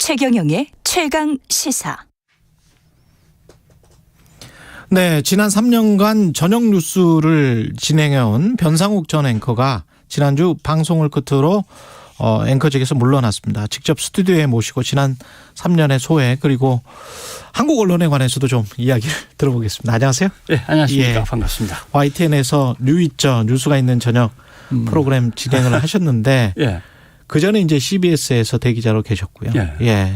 최경영의 최강 시사. 네, 지난 3년간 저녁 뉴스를 진행해온 변상욱 전 앵커가 지난주 방송을 끝으로 앵커직에서 물러났습니다. 직접 스튜디오에 모시고 지난 3년의 소회 그리고 한국 언론에 관해서도 좀 이야기를 들어보겠습니다. 안녕하세요. 네, 안녕하십니까. 반갑습니다. YTN에서 뉴이저 뉴스가 있는 저녁 프로그램 진행을 하셨는데 예. 그 전에 이제 CBS에서 대기자로 계셨고요. 예.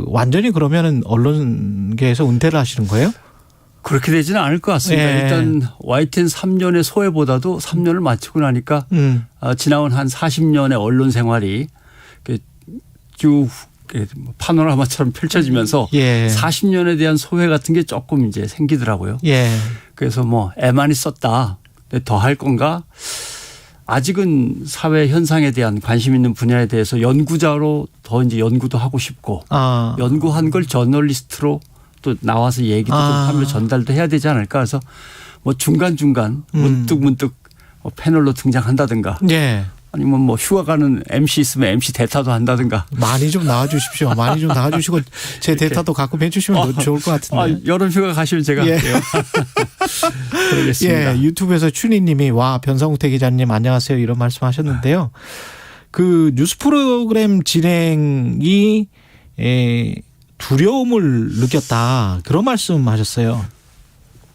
완전히 그러면은 언론계에서 은퇴를 하시는 거예요? 그렇게 되지는 않을 것 같습니다. 예. 일단 YTN 3년의 소회보다도 3년을 마치고 나니까 지나온 한 40년의 언론 생활이 쭉 파노라마처럼 펼쳐지면서 예. 40년에 대한 소회 같은 게 조금 이제 생기더라고요. 예. 그래서 뭐 애많이 썼다. 더 할 건가? 아직은 사회 현상에 대한 관심 있는 분야에 대해서 연구자로 더 이제 연구도 하고 싶고 연구한 걸 저널리스트로 또 나와서 얘기도 좀 하며 전달도 해야 되지 않을까. 그래서 뭐 중간중간 문득 패널로 등장한다든가 예. 아니면 뭐 휴가 가는 MC 있으면 MC 대타도 한다든가. 많이 좀 나와주십시오. 많이 좀 나와주시고 제 대타도 가끔 해주시면 좋을 것 같은데. 여름 휴가 가시면 제가 할게요. 그러겠습니다. 예, 유튜브에서 춘희님이 와 변상욱 기자님 안녕하세요 이런 말씀하셨는데요. 그 뉴스 프로그램 진행이 두려움을 느꼈다 그런 말씀하셨어요.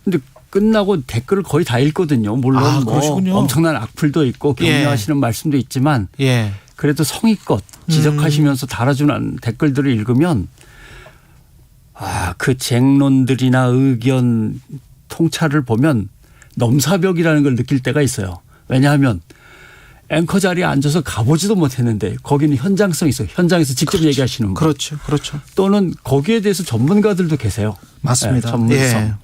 근데 끝나고 댓글을 거의 다 읽거든요. 물론 뭐 엄청난 악플도 있고 격려하시는 말씀도 있지만 그래도 성의껏 지적하시면서 달아주는 댓글들을 읽으면 그 쟁론들이나 의견 통찰을 보면 넘사벽이라는 걸 느낄 때가 있어요. 왜냐하면 앵커 자리에 앉아서 가보지도 못했는데 거기는 현장성이 있어요. 현장에서 직접 얘기하시는 분. 그렇죠. 또는 거기에 대해서 전문가들도 계세요. 맞습니다. 전문성.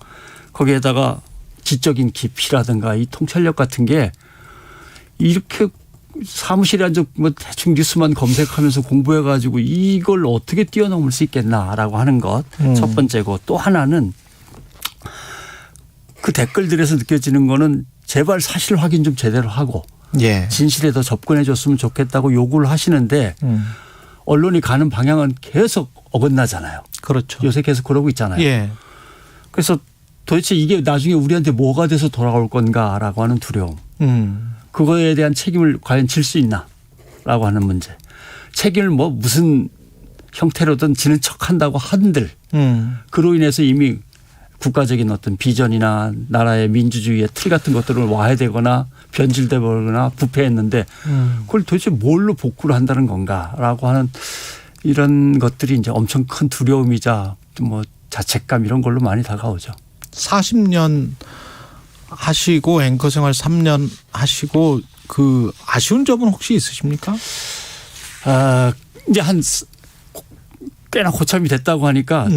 거기에다가 지적인 깊이라든가 이 통찰력 같은 게 이렇게 사무실에 앉아 뭐 대충 뉴스만 검색하면서 공부해 가지고 이걸 어떻게 뛰어넘을 수 있겠나라고 하는 것 첫 번째고 또 하나는 그 댓글들에서 느껴지는 거는 제발 사실 확인 좀 제대로 하고 진실에 더 접근해 줬으면 좋겠다고 요구를 하시는데 언론이 가는 방향은 계속 어긋나잖아요. 그렇죠. 요새 계속 그러고 있잖아요. 그래서 도대체 이게 나중에 우리한테 뭐가 돼서 돌아올 건가라고 하는 두려움. 그거에 대한 책임을 과연 질 수 있나라고 하는 문제. 책임을 뭐 무슨 형태로든 지는 척한다고 한들 그로 인해서 이미 국가적인 어떤 비전이나 나라의 민주주의의 틀 같은 것들을 와해되거나 변질되거나 부패했는데 그걸 도대체 뭘로 복구를 한다는 건가라고 하는 이런 것들이 이제 엄청 큰 두려움이자 뭐 자책감 이런 걸로 많이 다가오죠. 40년 하시고 앵커 생활 3년 하시고 그 아쉬운 점은 혹시 있으십니까? 이제 한 꽤나 고참이 됐다고 하니까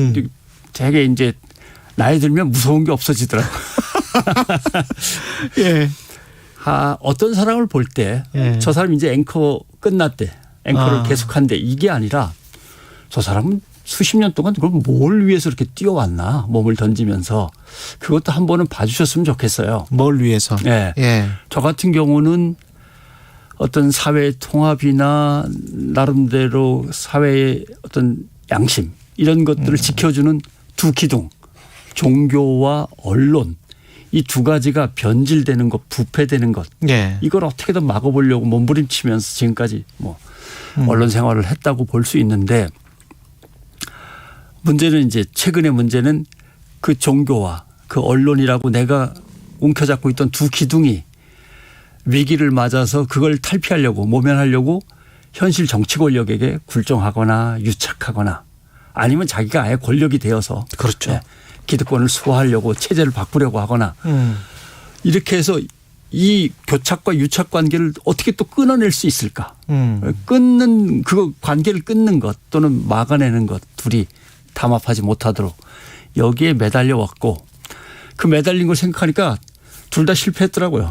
되게 이제 나이 들면 무서운 게 없어지더라고요. 어떤 사람을 볼 때 저 사람이 이제 앵커 끝났대. 앵커를 계속한대. 이게 아니라 저 사람은 수십 년 동안 그럼 뭘 위해서 이렇게 뛰어왔나 몸을 던지면서 그것도 한 번은 봐주셨으면 좋겠어요. 뭘 위해서? 저 같은 경우는 어떤 사회 통합이나 나름대로 사회의 어떤 양심 이런 것들을 지켜주는 두 기둥 종교와 언론 이 두 가지가 변질되는 것 부패되는 것 이걸 어떻게든 막아보려고 몸부림치면서 지금까지 뭐 언론 생활을 했다고 볼 수 있는데 문제는 이제 최근의 문제는 그 종교와 그 언론이라고 내가 움켜잡고 있던 두 기둥이 위기를 맞아서 그걸 탈피하려고 모면하려고 현실 정치 권력에게 굴종하거나 유착하거나 아니면 자기가 아예 권력이 되어서 기득권을 수호하려고 체제를 바꾸려고 하거나 이렇게 해서 이 교착과 유착 관계를 어떻게 또 끊어낼 수 있을까? 끊는 그 관계를 끊는 것 또는 막아내는 것 둘이 담합하지 못하도록 여기에 매달려 왔고 그 매달린 걸 생각하니까 둘 다 실패했더라고요.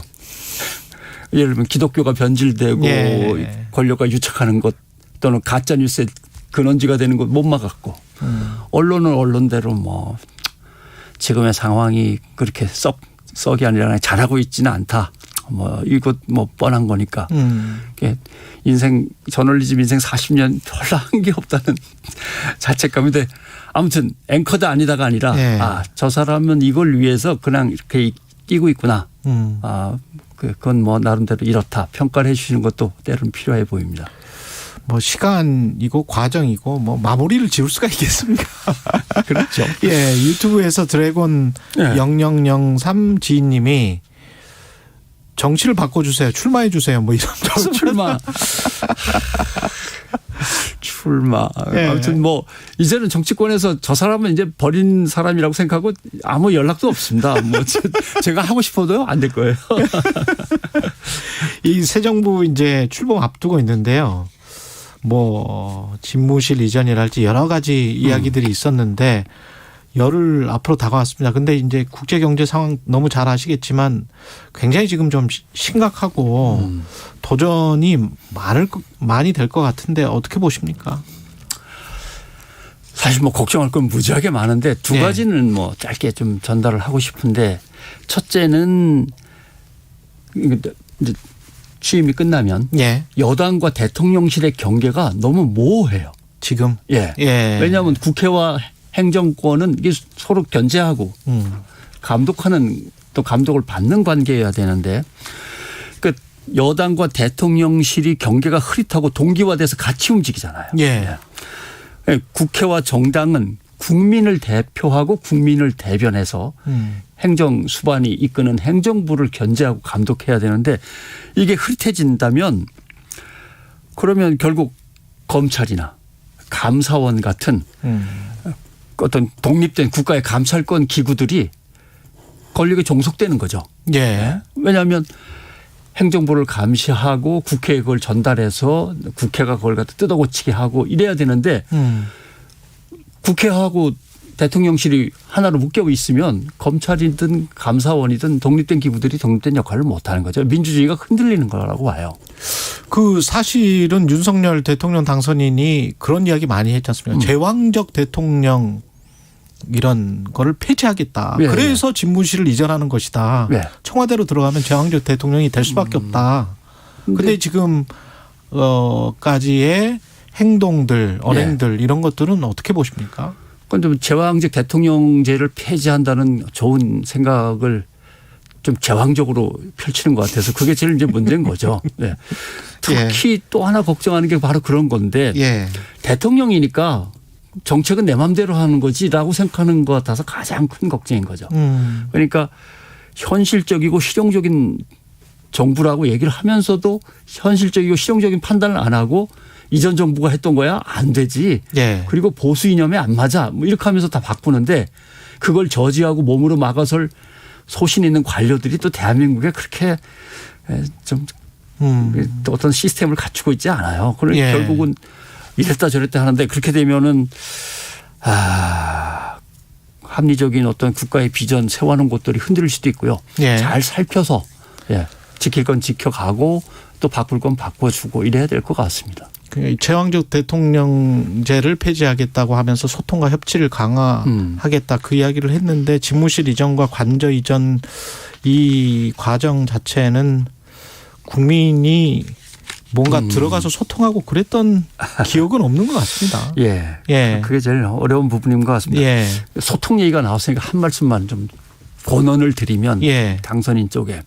예를 들면 기독교가 변질되고 권력과 유착하는 것 또는 가짜 뉴스의 근원지가 되는 것 못 막았고 언론은 언론대로 뭐 지금의 상황이 그렇게 썩이 아니라 잘하고 있지는 않다. 뭐 이것 뭐 뻔한 거니까. 인생 저널리즘 인생 40년 별로 한 게 없다는 자책감인데 아무튼 앵커도 아니다가 아니라 예. 저 사람은 이걸 위해서 그냥 이렇게 뛰고 있구나. 그건 뭐 나름대로 이렇다 평가를 해 주시는 것도 때로는 필요해 보입니다. 뭐 시간이고 과정이고 뭐 마무리를 지을 수가 있겠습니까? 그렇죠. 예, 유튜브에서 드래곤 예. 0003 지인님이 정치를 바꿔주세요. 출마해 주세요. 뭐 이런 출마. 예. 아무튼 뭐 이제는 정치권에서 저 사람은 이제 버린 사람이라고 생각하고 아무 연락도 없습니다. 뭐 제가 하고 싶어도요 안 될 거예요. 이 새 정부 이제 출범 앞두고 있는데요. 뭐 집무실 이전이랄지 여러 가지 이야기들이 있었는데 열흘 앞으로 다가왔습니다. 근데 이제 국제 경제 상황 너무 잘 아시겠지만 굉장히 지금 좀 심각하고 도전이 많이 될 것 같은데 어떻게 보십니까? 사실 뭐 걱정할 건 무지하게 많은데 두 네. 가지는 뭐 짧게 좀 전달을 하고 싶은데 첫째는 이제 취임이 끝나면 예. 여당과 대통령실의 경계가 너무 모호해요. 지금. 예. 예. 왜냐하면 국회와 행정권은 이게 서로 견제하고 감독하는 또 감독을 받는 관계여야 되는데 그 여당과 대통령실이 경계가 흐릿하고 동기화돼서 같이 움직이잖아요. 예. 국회와 정당은 국민을 대표하고 국민을 대변해서 행정 수반이 이끄는 행정부를 견제하고 감독해야 되는데 이게 흐릿해진다면 그러면 결국 검찰이나 감사원 같은 어떤 독립된 국가의 감찰권 기구들이 권력에 종속되는 거죠. 예. 왜냐하면 행정부를 감시하고 국회에 그걸 전달해서 국회가 그걸 갖다 뜯어고치게 하고 이래야 되는데 국회하고 대통령실이 하나로 묶여 있으면 검찰이든 감사원이든 독립된 기구들이 독립된 역할을 못하는 거죠. 민주주의가 흔들리는 거라고 봐요. 그 사실은 윤석열 대통령 당선인이 그런 이야기 많이 했지 않습니까? 제왕적 대통령 이런 거를 폐지하겠다. 네. 그래서 집무실을 이전하는 것이다. 네. 청와대로 들어가면 제왕적 대통령이 될 수밖에 없다. 근데 지금 까지의 행동들, 언행들 이런 것들은 어떻게 보십니까? 그런데 제왕적 대통령제를 폐지한다는 좋은 생각을 좀 제왕적으로 펼치는 것 같아서 그게 제일 이제 문제인 거죠. 네. 특히 또 하나 걱정하는 게 바로 그런 건데 예. 대통령이니까 정책은 내 마음대로 하는 거지라고 생각하는 것 같아서 가장 큰 걱정인 거죠. 그러니까 현실적이고 실용적인 정부라고 얘기를 하면서도 현실적이고 실용적인 판단을 안 하고 이전 정부가 했던 거야 안 되지. 예. 그리고 보수 이념에 안 맞아. 뭐 이렇게 하면서 다 바꾸는데 그걸 저지하고 몸으로 막아설 소신 있는 관료들이 또 대한민국에 그렇게 좀 어떤 시스템을 갖추고 있지 않아요. 그러니까 예. 결국은 이랬다 저랬다 하는데 그렇게 되면은 합리적인 어떤 국가의 비전 세워놓은 것들이 흔들릴 수도 있고요. 예. 잘 살펴서 지킬 건 지켜가고 또 바꿀 건 바꿔주고 이래야 될 것 같습니다. 제왕적 대통령제를 폐지하겠다고 하면서 소통과 협치를 강화하겠다 그 이야기를 했는데 집무실 이전과 관저 이전 이 과정 자체는 국민이 뭔가 들어가서 소통하고 그랬던 기억은 없는 것 같습니다. 예. 예. 그게 제일 어려운 부분인 것 같습니다. 예. 소통 얘기가 나왔으니까 한 말씀만 좀 권언을 드리면 예. 당선인 쪽에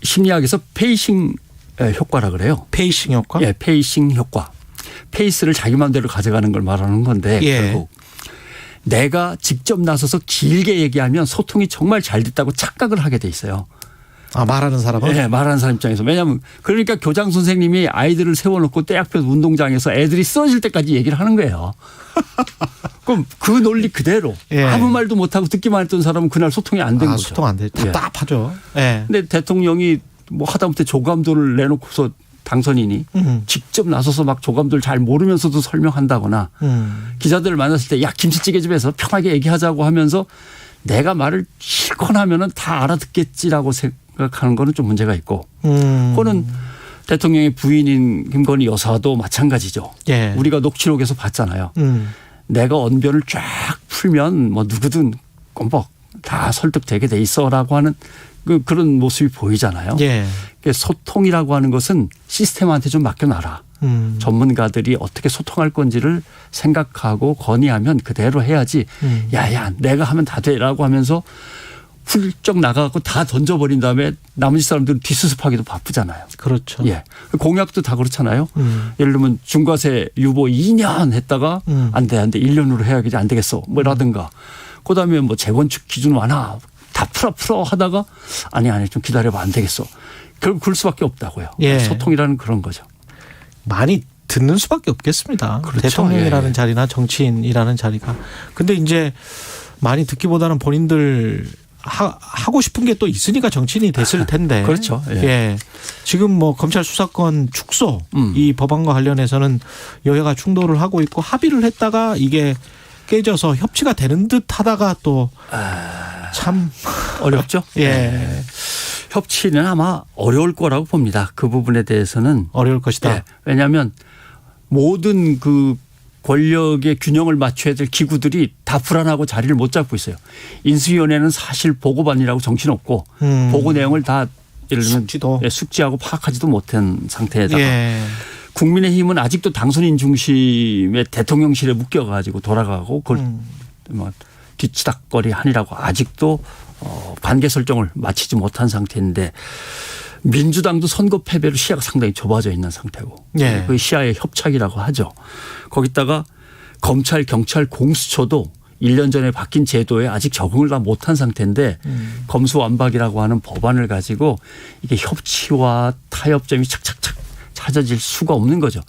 심리학에서 페이싱 효과라 그래요. 페이싱 효과? 예, 페이싱 효과. 페이스를 자기 마음대로 가져가는 걸 말하는 건데 예. 결국 내가 직접 나서서 길게 얘기하면 소통이 정말 잘 됐다고 착각을 하게 돼 있어요. 아, 말하는 사람은? 네, 말하는 사람 입장에서. 왜냐하면 그러니까 교장 선생님이 아이들을 세워놓고 대 앞에 운동장에서 애들이 쓰러질 때까지 얘기를 하는 거예요. 그럼 그 논리 그대로 예. 아무 말도 못하고 듣기만 했던 사람은 그날 소통이 안 된 거죠. 소통 안 돼. 답답하죠. 예. 근데 대통령이 뭐 하다못해 조감도를 내놓고서 당선인이 직접 나서서 막 조감도를 잘 모르면서도 설명한다거나 기자들을 만났을 때 야 김치찌개 좀 해서 편하게 얘기하자고 하면서 내가 말을 실컷 하면은 다 알아듣겠지라고 생각하는 거는 좀 문제가 있고 그거는 대통령의 부인인 김건희 여사도 마찬가지죠. 예. 우리가 녹취록에서 봤잖아요. 내가 언변을 쫙 풀면 뭐 누구든 껌뻑 다 설득되게 돼 있어라고 하는 그런 모습이 보이잖아요. 예. 소통이라고 하는 것은 시스템한테 좀 맡겨놔라. 전문가들이 어떻게 소통할 건지를 생각하고 건의하면 그대로 해야지. 야야 내가 하면 다 돼라고 하면서 훌쩍 나가고 다 던져버린 다음에 나머지 사람들은 뒷수습하기도 바쁘잖아요. 그렇죠. 예. 공약도 다 그렇잖아요. 예를 들면 중과세 유보 2년 했다가 안 돼 1년으로 해야지 안 되겠어 뭐라든가. 그다음에 뭐 재건축 기준 완화 다 풀어 하다가 아니 좀 기다려봐 안 되겠어. 결국 그럴 수밖에 없다고요. 예. 소통이라는 그런 거죠. 많이 듣는 수밖에 없겠습니다. 그렇죠. 대통령이라는 예. 자리나 정치인이라는 자리가. 근데 이제 많이 듣기보다는 본인들 하고 싶은 게 또 있으니까 정치인이 됐을 텐데. 그렇죠. 예. 예. 지금 뭐 검찰 수사권 축소 이 법안과 관련해서는 여야가 충돌을 하고 있고 합의를 했다가 이게 깨져서 협치가 되는 듯 하다가 또 참 어렵죠. 예. 네. 협치는 아마 어려울 거라고 봅니다. 그 부분에 대해서는 어려울 것이다. 예. 왜냐하면 모든 그 권력의 균형을 맞춰야 될 기구들이 다 불안하고 자리를 못 잡고 있어요. 인수위원회는 사실 보고반이라고 정신 없고 보고 내용을 다 예를 들면 숙지하고 파악하지도 못한 상태에다가 예. 국민의힘은 아직도 당선인 중심의 대통령실에 묶여가지고 돌아가고 그걸 뭐 뒤치닥거리 하니라고 아직도 관계 설정을 마치지 못한 상태인데 민주당도 선거 패배로 시야가 상당히 좁아져 있는 상태고 예. 그 시야의 협착이라고 하죠. 거기다가 검찰, 경찰, 공수처도 1년 전에 바뀐 제도에 아직 적응을 다 못한 상태인데 검수완박이라고 하는 법안을 가지고 이게 협치와 타협점이 착착착 찾아질 수가 없는 거죠.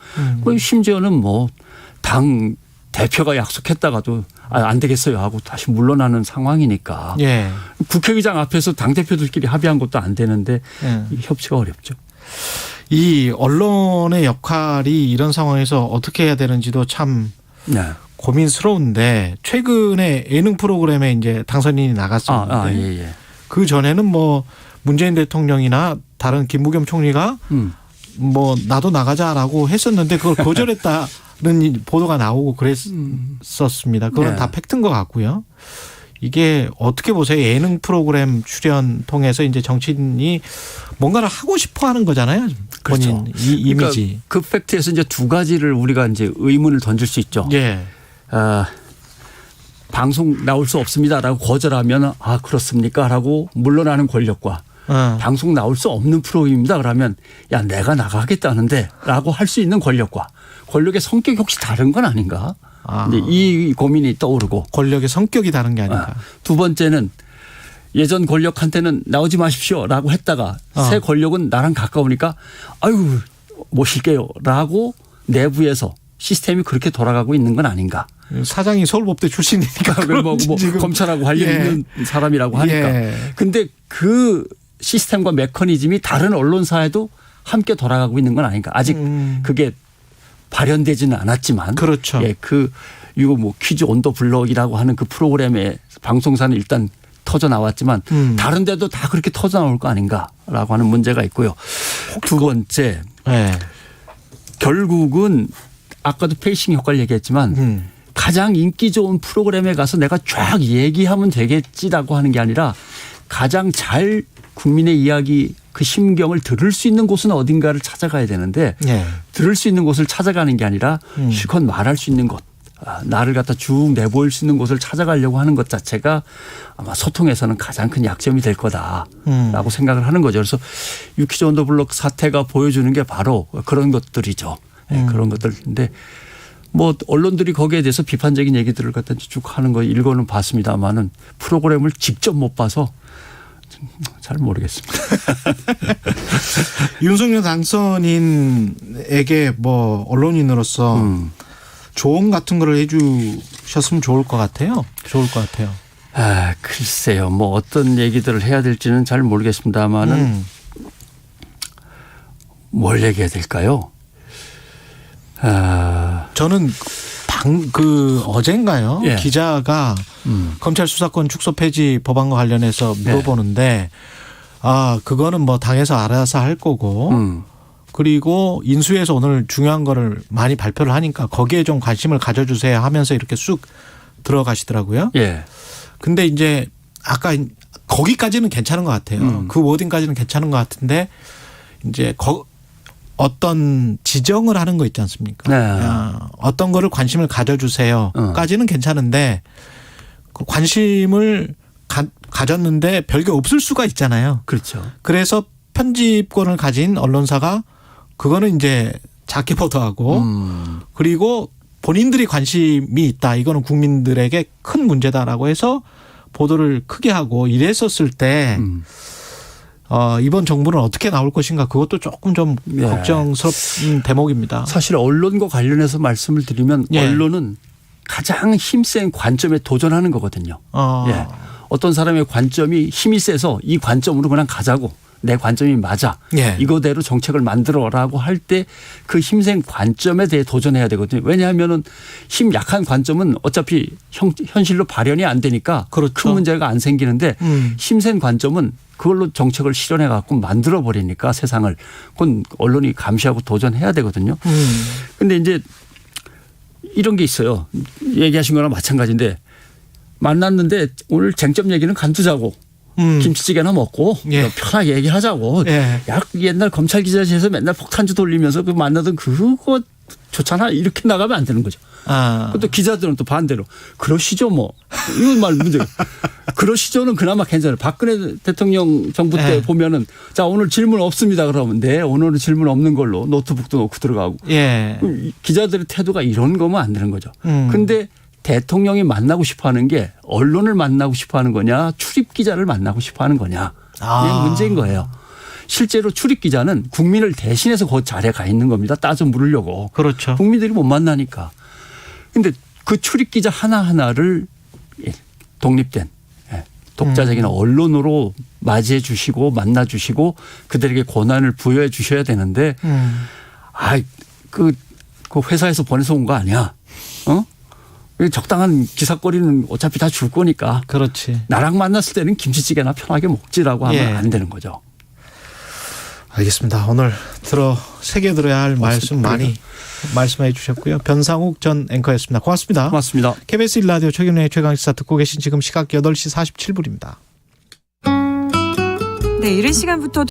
심지어는 뭐 당 대표가 약속했다가도 안 되겠어요 하고 다시 물러나는 상황이니까 예. 국회의장 앞에서 당대표들끼리 합의한 것도 안 되는데 예. 이게 협치가 어렵죠. 이 언론의 역할이 이런 상황에서 어떻게 해야 되는지도 참 네. 고민스러운데 최근에 예능 프로그램에 이제 당선인이 나갔었는데 예. 그 전에는 뭐 문재인 대통령이나 다른 김부겸 총리가 뭐 나도 나가자라고 했었는데 그걸 거절했다는 보도가 나오고 그랬었습니다. 그건 네. 다 팩트인 것 같고요. 이게 어떻게 보세요? 예능 프로그램 출연 통해서 이제 정치인이 뭔가를 하고 싶어 하는 거잖아요. 본인 그렇죠. 이 이미지. 그러니까 그 팩트에서 이제 두 가지를 우리가 이제 의문을 던질 수 있죠. 예. 방송 나올 수 없습니다라고 거절하면 그렇습니까라고 물러나는 권력과 방송 나올 수 없는 프로입니다. 그러면 야 내가 나가겠다는데라고 할 수 있는 권력과 권력의 성격이 혹시 다른 건 아닌가? 이 고민이 떠오르고 권력의 성격이 다른 게 아닌가. 두 번째는 예전 권력한테는 나오지 마십시오라고 했다가 새 권력은 나랑 가까우니까 아유 모실게요라고 내부에서 시스템이 그렇게 돌아가고 있는 건 아닌가. 사장이 서울법대 출신이니까 뭐 검찰하고 관련 있는 사람이라고 하니까. 근데 그 시스템과 메커니즘이 다른 언론사에도 함께 돌아가고 있는 건 아닌가. 아직 그게 발현되지는 않았지만. 그렇죠. 예, 이거 뭐 퀴즈 온 더 블럭이라고 하는 그 프로그램의 방송사는 일단 터져 나왔지만 다른 데도 다 그렇게 터져 나올 거 아닌가라고 하는 문제가 있고요. 두 번째. 네. 결국은 아까도 페이싱 효과를 얘기했지만 가장 인기 좋은 프로그램에 가서 내가 쫙 얘기하면 되겠지라고 하는 게 아니라 가장 잘 국민의 이야기 그 심경을 들을 수 있는 곳은 어딘가를 찾아가야 되는데 네. 들을 수 있는 곳을 찾아가는 게 아니라 실컷 말할 수 있는 곳 나를 갖다 쭉 내보일 수 있는 곳을 찾아가려고 하는 것 자체가 아마 소통에서는 가장 큰 약점이 될 거다라고 생각을 하는 거죠. 그래서 유퀴즈 온 더 블럭 사태가 보여주는 게 바로 그런 것들이죠. 네, 그런 것들인데 뭐 언론들이 거기에 대해서 비판적인 얘기들을 갖다 쭉 하는 거 읽어는 봤습니다만은 프로그램을 직접 못 봐서 잘 모르겠습니다. 윤석열 당선인에게 뭐 언론인으로서 조언 같은 거를 해 주셨으면 좋을 것 같아요. 좋을 것 같아요. 글쎄요. 뭐 어떤 얘기들을 해야 될지는 잘 모르겠습니다만은 뭘 얘기해야 될까요? 저는 어젠가요? 예. 기자가 검찰 수사권 축소 폐지 법안과 관련해서 물어보는데 그거는 뭐 당에서 알아서 할 거고 그리고 인수위에서 오늘 중요한 거를 많이 발표를 하니까 거기에 좀 관심을 가져주세요 하면서 이렇게 쑥 들어가시더라고요. 예. 근데 이제 아까 거기까지는 괜찮은 것 같아요. 그 워딩까지는 괜찮은 것 같은데 이제 어떤 지정을 하는 거 있지 않습니까? 네. 어떤 거를 관심을 가져주세요까지는 괜찮은데 그 관심을 가졌는데 별게 없을 수가 있잖아요. 그렇죠. 그래서 편집권을 가진 언론사가 그거는 이제 작게 보도하고 그리고 본인들이 관심이 있다. 이거는 국민들에게 큰 문제다라고 해서 보도를 크게 하고 이랬었을 때 이번 정부는 어떻게 나올 것인가 그것도 조금 좀 예. 걱정스러운 대목입니다. 사실 언론과 관련해서 말씀을 드리면 예. 언론은 가장 힘센 관점에 도전하는 거거든요. 예. 어떤 사람의 관점이 힘이 세서 이 관점으로 그냥 가자고 내 관점이 맞아. 예. 이거대로 정책을 만들어라고 할 때 그 힘센 관점에 대해 도전해야 되거든요. 왜냐하면은 힘 약한 관점은 어차피 현실로 발현이 안 되니까 그렇죠. 큰 문제가 안 생기는데 힘센 관점은 그걸로 정책을 실현해 갖고 만들어 버리니까 세상을 그건 언론이 감시하고 도전해야 되거든요. 근데 이제 이런 게 있어요. 얘기하신 거랑 마찬가지인데 만났는데 오늘 쟁점 얘기는 간두자고. 김치찌개나 먹고 예. 편하게 얘기하자고. 예. 야, 옛날 검찰 기자실에서 맨날 폭탄주 돌리면서 그 만나던 그거 좋잖아. 이렇게 나가면 안 되는 거죠. 또 기자들은 또 반대로 그러시죠 뭐. 이건 말 문제. 그러시죠는 그나마 괜찮아요. 박근혜 대통령 정부 때 예. 보면은 자 오늘 질문 없습니다 그러면 네 오늘은 질문 없는 걸로 노트북도 놓고 들어가고. 예. 기자들의 태도가 이런 거면 안 되는 거죠. 근데 대통령이 만나고 싶어 하는 게 언론을 만나고 싶어 하는 거냐 출입 기자를 만나고 싶어 하는 거냐. 이게 문제인 거예요. 실제로 출입 기자는 국민을 대신해서 그 자리에 가 있는 겁니다. 따져 물으려고. 그렇죠. 국민들이 못 만나니까. 그런데 그 출입 기자 하나하나를 독립된 독자적인 언론으로 맞이해 주시고 만나 주시고 그들에게 권한을 부여해 주셔야 되는데 그 회사에서 보내서 온 거 아니야. 적당한 기사거리는 어차피 다 줄 거니까. 그렇지. 나랑 만났을 때는 김치찌개나 편하게 먹지라고 하면 예. 안 되는 거죠. 알겠습니다. 오늘 새겨 들어야 할 말씀 많이 말씀해 주셨고요. 변상욱 전 앵커였습니다. 고맙습니다. 고맙습니다. KBS 1라디오 최경영의 최강시사 듣고 계신 지금 시각 8시 47분입니다. 네, 이른 시간부터